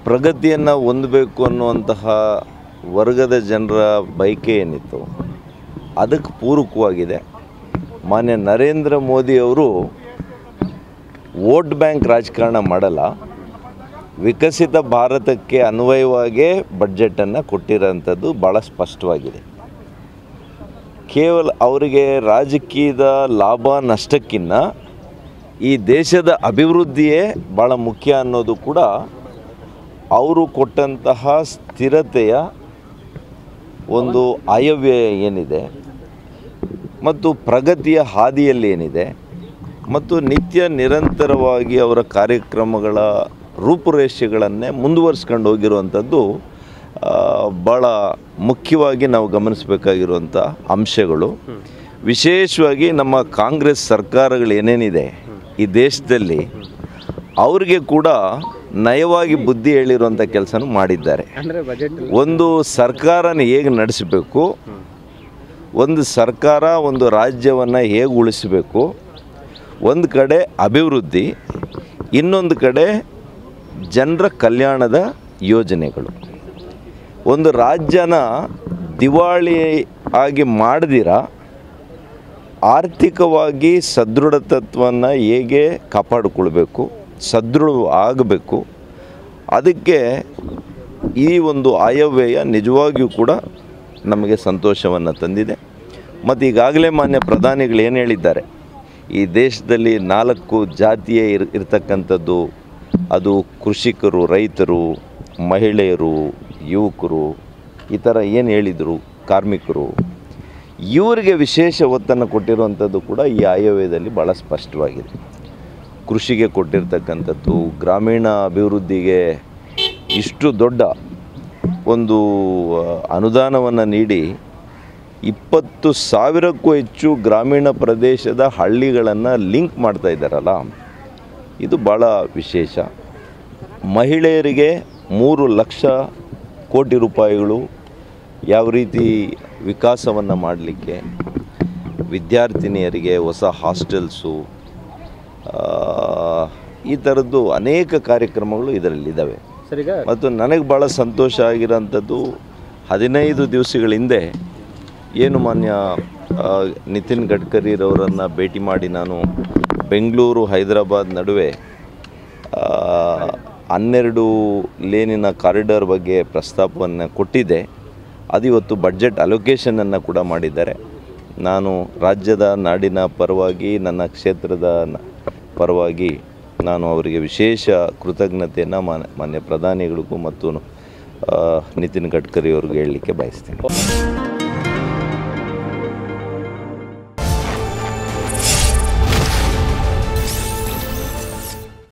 ಪ್ರಗತಿಯನ್ನು ಹೊಂದಬೇಕು ಅನ್ನುವಂತಹ ವರ್ಗದ ಜನರ ಬಯಕೆ ಏನಿತ್ತು ಅದಕ್ಕೆ ಪೂರಕವಾಗಿದೆ. ಮಾನ್ಯ ನರೇಂದ್ರ ಮೋದಿಯವರು ವೋಟ್ ಬ್ಯಾಂಕ್ ರಾಜಕಾರಣ ಮಾಡಲ್ಲ, ವಿಕಸಿತ ಭಾರತಕ್ಕೆ ಅನ್ವಯವಾಗೇ ಬಡ್ಜೆಟನ್ನು ಕೊಟ್ಟಿರೋಂಥದ್ದು ಭಾಳ ಸ್ಪಷ್ಟವಾಗಿದೆ. ಕೇವಲ ಅವರಿಗೆ ರಾಜಕೀಯದ ಲಾಭ ನಷ್ಟಕ್ಕಿಂತ ಈ ದೇಶದ ಅಭಿವೃದ್ಧಿಯೇ ಭಾಳ ಮುಖ್ಯ ಅನ್ನೋದು ಕೂಡ ಅವರು ಕೊಟ್ಟಂತಹ ಸ್ಥಿರತೆಯ ಒಂದು ಆಯವ್ಯಯ ಏನಿದೆ ಮತ್ತು ಪ್ರಗತಿಯ ಹಾದಿಯಲ್ಲಿ ಏನಿದೆ ಮತ್ತು ನಿತ್ಯ ನಿರಂತರವಾಗಿ ಅವರ ಕಾರ್ಯಕ್ರಮಗಳ ರೂಪುರೇಷೆಗಳನ್ನೇ ಮುಂದುವರಿಸ್ಕೊಂಡು ಹೋಗಿರುವಂಥದ್ದು ಭಾಳ ಮುಖ್ಯವಾಗಿ ನಾವು ಗಮನಿಸಬೇಕಾಗಿರುವಂಥ ಅಂಶಗಳು. ವಿಶೇಷವಾಗಿ ನಮ್ಮ ಕಾಂಗ್ರೆಸ್ ಸರ್ಕಾರಗಳು ಏನೇನಿದೆ ಈ ದೇಶದಲ್ಲಿ ಅವ್ರಿಗೆ ಕೂಡ ನಯವಾಗಿ ಬುದ್ಧಿ ಹೇಳಿರುವಂಥ ಕೆಲಸನೂ ಮಾಡಿದ್ದಾರೆ. ಒಂದು ಸರ್ಕಾರನ ಹೇಗೆ ನಡೆಸಬೇಕು, ಒಂದು ಸರ್ಕಾರ ಒಂದು ರಾಜ್ಯವನ್ನು ಹೇಗೆ ಉಳಿಸಬೇಕು, ಒಂದು ಕಡೆ ಅಭಿವೃದ್ಧಿ, ಇನ್ನೊಂದು ಕಡೆ ಜನರ ಕಲ್ಯಾಣದ ಯೋಜನೆಗಳು. ಒಂದು ರಾಜ್ಯನ ದಿವಾಳಿ ಆಗಿ ಮಾಡದಿರ ಆರ್ಥಿಕವಾಗಿ ಸದೃಢತ್ವವನ್ನು ಹೇಗೆ ಕಾಪಾಡಿಕೊಳ್ಬೇಕು, ಸದೃಢ ಆಗಬೇಕು, ಅದಕ್ಕೆ ಈ ಒಂದು ಆಯವ್ಯಯ ನಿಜವಾಗಿಯೂ ಕೂಡ ನಮಗೆ ಸಂತೋಷವನ್ನು ತಂದಿದೆ. ಮತ್ತು ಈಗಾಗಲೇ ಮಾನ್ಯ ಪ್ರಧಾನಿಗಳು ಏನು ಹೇಳಿದ್ದಾರೆ, ಈ ದೇಶದಲ್ಲಿ 4 ಜಾತಿಯೇ ಇರ್ತಕ್ಕಂಥದ್ದು, ಅದು ಕೃಷಿಕರು, ರೈತರು, ಮಹಿಳೆಯರು, ಯುವಕರು, ಈ ಥರ ಏನು ಹೇಳಿದರು, ಕಾರ್ಮಿಕರು, ಇವರಿಗೆ ವಿಶೇಷ ಒತ್ತನ್ನು ಕೊಟ್ಟಿರುವಂಥದ್ದು ಕೂಡ ಈ ಆಯವ್ಯಯದಲ್ಲಿ ಭಾಳ ಸ್ಪಷ್ಟವಾಗಿದೆ. ಕೃಷಿಗೆ ಕೊಟ್ಟಿರ್ತಕ್ಕಂಥದ್ದು, ಗ್ರಾಮೀಣ ಅಭಿವೃದ್ಧಿಗೆ ಇಷ್ಟು ದೊಡ್ಡ ಒಂದು ಅನುದಾನವನ್ನು ನೀಡಿ 20,000ಕ್ಕೂ ಹೆಚ್ಚು ಗ್ರಾಮೀಣ ಪ್ರದೇಶದ ಹಳ್ಳಿಗಳನ್ನು ಲಿಂಕ್ ಮಾಡ್ತಾ ಇದ್ದಾರಲ್ಲ, ಇದು ಭಾಳ ವಿಶೇಷ. ಮಹಿಳೆಯರಿಗೆ 3 ಲಕ್ಷ ಕೋಟಿ ರೂಪಾಯಿಗಳು ಯಾವ ರೀತಿ ವಿಕಾಸವನ್ನು ಮಾಡಲಿಕ್ಕೆ, ವಿದ್ಯಾರ್ಥಿನಿಯರಿಗೆ ಹೊಸ ಹಾಸ್ಟೆಲ್ಸು, ಈ ಥರದ್ದು ಅನೇಕ ಕಾರ್ಯಕ್ರಮಗಳು ಇದರಲ್ಲಿದ್ದಾವೆ. ಮತ್ತು ನನಗೆ ಭಾಳ ಸಂತೋಷ ಆಗಿರೋಂಥದ್ದು 15 ದಿವಸಗಳ ಹಿಂದೆ ಏನು ಮಾನ್ಯ ನಿತಿನ್ ಗಡ್ಕರಿರವರನ್ನು ಭೇಟಿ ಮಾಡಿ ನಾನು ಬೆಂಗಳೂರು ಹೈದರಾಬಾದ್ ನಡುವೆ 12 ಲೇನಿನ ಕಾರಿಡಾರ್ ಬಗ್ಗೆ ಪ್ರಸ್ತಾಪವನ್ನು ಕೊಟ್ಟಿದ್ದೆ. ಅದು ಇವತ್ತು ಬಡ್ಜೆಟ್ ಅಲೋಕೇಶನನ್ನು ಕೂಡ ಮಾಡಿದ್ದಾರೆ. ನಾನು ರಾಜ್ಯದ ನಾಡಿನ ಪರವಾಗಿ, ನನ್ನ ಕ್ಷೇತ್ರದ ಪರವಾಗಿ ನಾನು ಅವರಿಗೆ ವಿಶೇಷ ಕೃತಜ್ಞತೆಯನ್ನು ಮಾನ್ಯ ಪ್ರಧಾನಿಗಳಿಗೂ ಮತ್ತು ನಿತಿನ್ ಗಡ್ಕರಿ ಅವ್ರಿಗೆ ಹೇಳಲಿಕ್ಕೆ ಬಯಸ್ತೇನೆ.